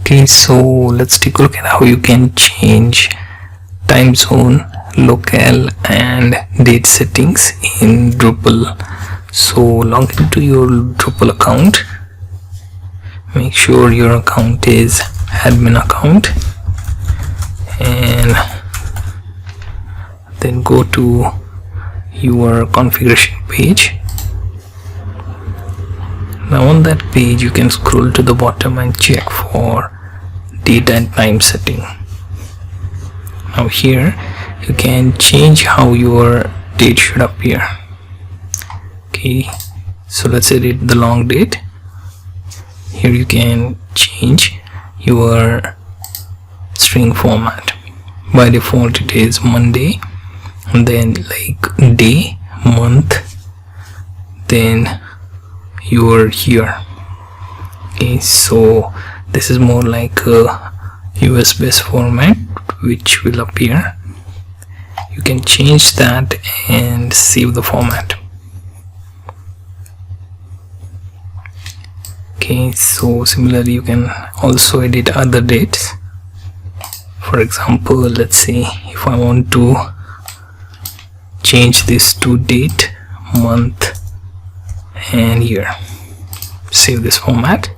Okay, so let's take a look at how you can change time zone, locale and date settings in Drupal. So log into your Drupal account. Make sure your account is admin account, and then go to your configuration page. Now on that page you can scroll to the bottom and check for date and time setting. Now here you can change how your date should appear. Okay, so let's edit the long date. Here you can change your string format. By default it is Monday, and then like day, month, then your year. Okay, so this is more like a US based format which will appear. You can change that and save the format. Okay, so similarly you can also edit other dates. For example, let's say if I want to change this to date, month and year, save this format,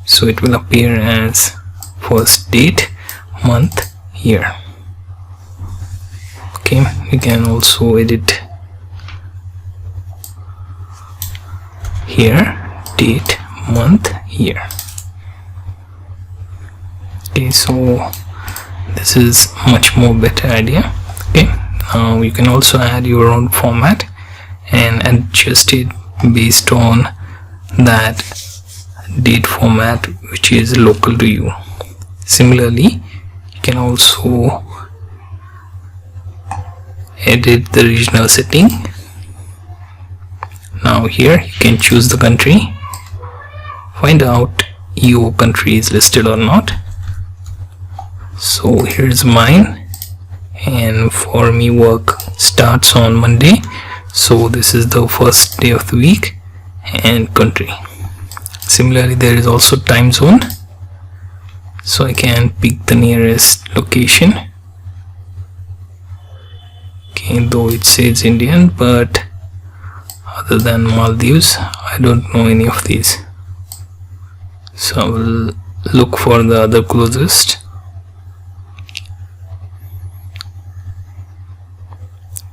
so it will appear as first date, month, year. Okay, you can also edit here date, month, year. Okay, so this is much more better idea. Okay, now you can also add your own format and adjust it based on that date format which is local to you. Similarly, you can also edit the regional setting. Now here you can choose the country, find out your country is listed or not. So here's mine, and for me work starts on Monday, so this is the first day of the week, and country. Similarly, there is also time zone, so I can pick the nearest location. Okay, though it says Indian, but other than Maldives I don't know any of these, so I will look for the other closest.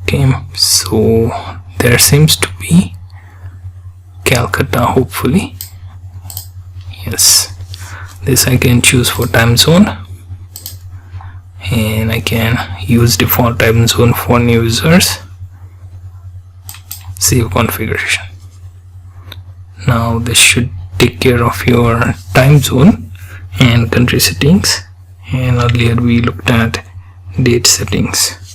Okay, so there seems to be Calcutta, hopefully. Yes, this I can choose for time zone, and I can use default time zone for new users. Save configuration. Now this should take care of your time zone and country settings, and earlier we looked at date settings.